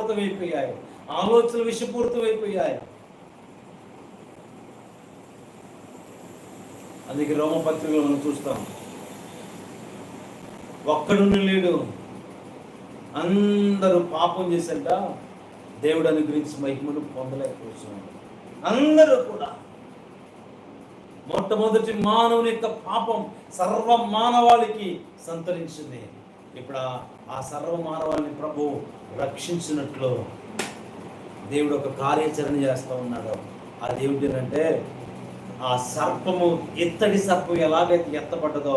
విషపూరితమైపోయాయి, ఆలోచనలు విషపూరితమైపోయాయి. అందుకే రోమపత్రికలో మనం చూస్తాం, ఒక్కడు లేడు, అందరూ పాపం చేశాక దేవుడు అనుగ్రహించి మహిమను పొందలేకపోతున్నాడు. అందరూ కూడా మొట్టమొదటి మానవుని యొక్క పాపం సర్వ మానవాళికి సంతరించింది. ఇప్పుడు ఆ సర్వ మానవాళిని ప్రభు రక్షించినట్లు దేవుడు ఒక కార్యాచరణ చేస్తూ ఉన్నాడు. ఆ దేవుడు ఏంటంటే, ఆ సర్పము, ఎత్తడి సర్పం ఎలాగైతే ఎత్తబడ్డదో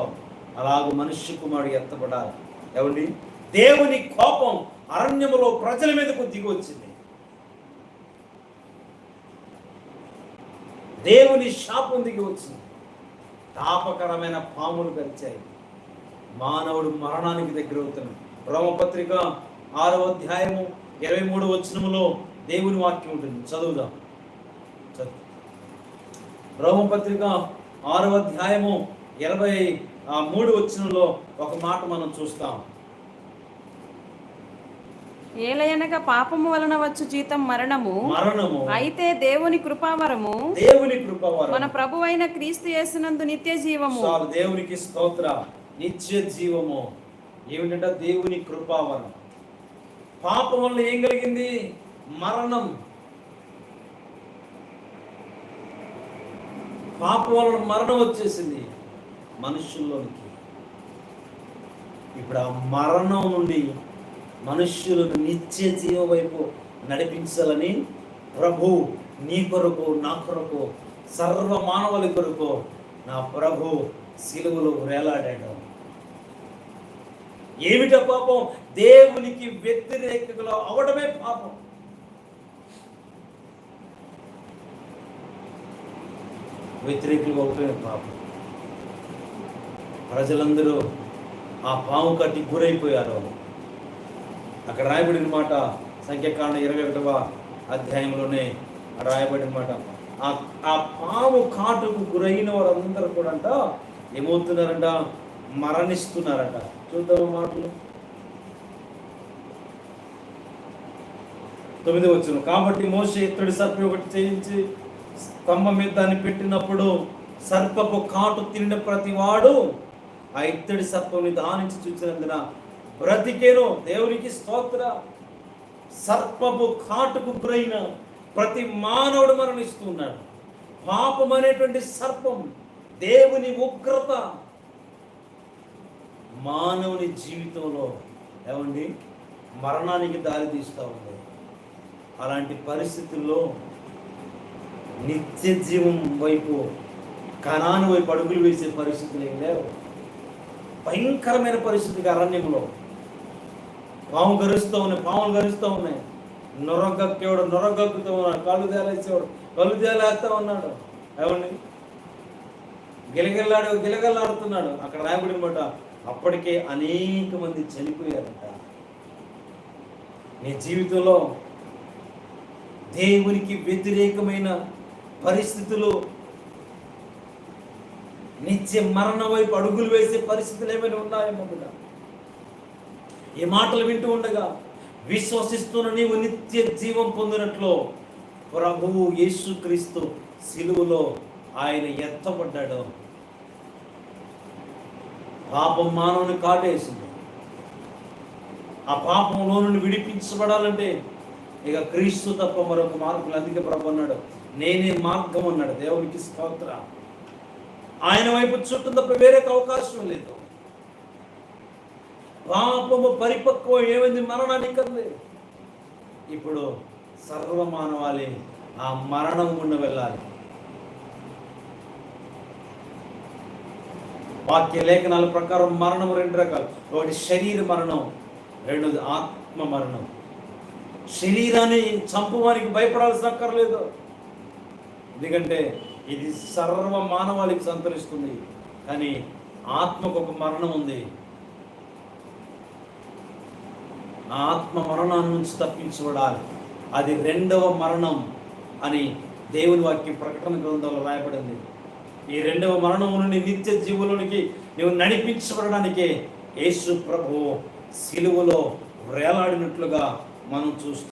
అలాగ మనుష్య కుమారుడు ఎత్తబడాలి. ఏమండి, దేవుని కోపం అరణ్యములో ప్రజల మీదకు దిగి వచ్చింది. దేవుని శాపం దిగి వచ్చింది. తాపకరమైన పాములు గరిచాయి. మానవుడు మరణానికి దగ్గర అవుతున్నాడు. రోమపత్రిక 6వ అధ్యాయము 23వ వచనములో దేవుని వాక్యం ఉంటుంది. చదువుదాం. రోమపత్రిక 6వ అధ్యాయము 23వ వచనంలో ఒక మాట మనం చూస్తాం. ఏలయనగా పాపము వలన వచ్చు జీతం మరణము, అయితే దేవుని కృపావరము మన ప్రభువైన క్రీస్తు యేసునందు నిత్య జీవము. దేవునికి స్తోత్ర. నిత్య జీవము ఏమిటంటే దేవుని కృపావరం. పాపం వల్ల ఏం కలిగింది? మరణం. పాపం వల్ల మరణం వచ్చేసింది మనుషుల్లోనికి. ఇప్పుడు ఆ మరణం నుండి మనుష్యులను నిత్య జీవ వైపు నడిపించాలని ప్రభు నీ కొరకు, నా కొరకు, సర్వ మానవుల కొరకు నా ప్రభు సిలువలో వేలాడాడు. ఏమిట పాపం? దేవునికి వ్యతిరేకలో అవడమే పాపం. వ్యతిరేకులు అవటమే పాపం. ప్రజలందరూ ఆ పాము కట్టి గురైపోయారు. అక్కడ రాయబడిన మాట సంఖ్యాకాండ 21వ అధ్యాయంలోనే రాయబడిన మాట, ఆ పాము కాటుకు గురైన వారందరూ కూడా అంట ఏమవుతున్నారంట? మరణిస్తున్నారట. చూద్దాము మాటలు. 9వ వచనం. కాబట్టి మోషే ఇత్తడి సర్పం ఒకటి చేయించి స్తంభం మీద దాన్ని పెట్టినప్పుడు సర్పపు కాటు తిన్న ప్రతి వాడు ఆ ఇత్తడి సర్పంని దానించి చూసినందున బ్రతికేను. దేవునికి స్తోత్ర. సర్పపు కాటుకు గురైన ప్రతి మానవుడు మరణిస్తూ ఉన్నాడు. పాపం అనేటువంటి సర్పం, దేవుని ఉగ్రత మానవుని జీవితంలో ఏమండి మరణానికి దారి తీస్తూ ఉంది. అలాంటి పరిస్థితుల్లో నిత్య జీవం వైపు, కనాను వైపు అడుగులు వేసే పరిస్థితులు ఏం లేవు. భయంకరమైన పరిస్థితికి అరణ్యంలో పాములు గరుస్తూ ఉన్నాయి. నొరగక్కేవాడు నొరగక్కుతూ ఉన్నాడు. కళ్ళు తేలేసేవాడు కళ్ళు తేలేస్తూ ఉన్నాడు. ఏమండి గిలగల్లాడుతున్నాడు. అక్కడ రాయబడిన మాట, అప్పటికే అనేక మంది చనిపోయారంట. నీ జీవితంలో దేవునికి వ్యతిరేకమైన పరిస్థితులు, నిత్య మరణ వైపు అడుగులు వేసే పరిస్థితులు ఏమైనా ఉన్నాయేమో కూడా. ఈ మాటలు వింటూ ఉండగా విశ్వసిస్తున్న నీవు నిత్య జీవం పొందినట్లు ప్రభువు యేసుక్రీస్తు సిలువలో ఆయన ఎత్తబడ్డాడు. పాపం మానవుని కాటేసింది. ఆ పాపంలో నుండి విడిపించబడాలంటే ఇక క్రీస్తు తప్ప మరొక మార్గం. అందుకే ప్రభు అన్నాడు, నేనే మార్గం అన్నాడు. దేవునికి స్తోత్ర. ఆయన వైపు చుట్టూ తప్ప వేరే అవకాశం లేదు. పాపము పరిపక్వం ఏమైంది? మరణానికి కదలే. ఇప్పుడు సర్వమానవాళి ఆ మరణం గుండా వెళ్ళాలి. వాక్య లేఖనాల ప్రకారం మరణం 2 రకాలు. ఒకటి శరీర మరణం, రెండోది ఆత్మ మరణం. శరీరాన్ని చంపడానికి భయపడాల్సిన అక్కర్లేదు. ఎందుకంటే ఇది సర్వ మానవాళికి సంతరిస్తుంది. కానీ ఆత్మకు ఒక మరణం ఉంది. ఆత్మ మరణాన్ని నుంచి తప్పించబడాలి. అది 2వ మరణం అని దేవుని వాక్యం ప్రకటన గ్రంథంలో రాయబడింది. ఈ 2వ మరణం నుండి నిత్య జీవులోనికి నువ్వు నడిపించబడడానికే యేసు ప్రభువు సిలువలో వేలాడినట్లుగా మనం చూస్తాం.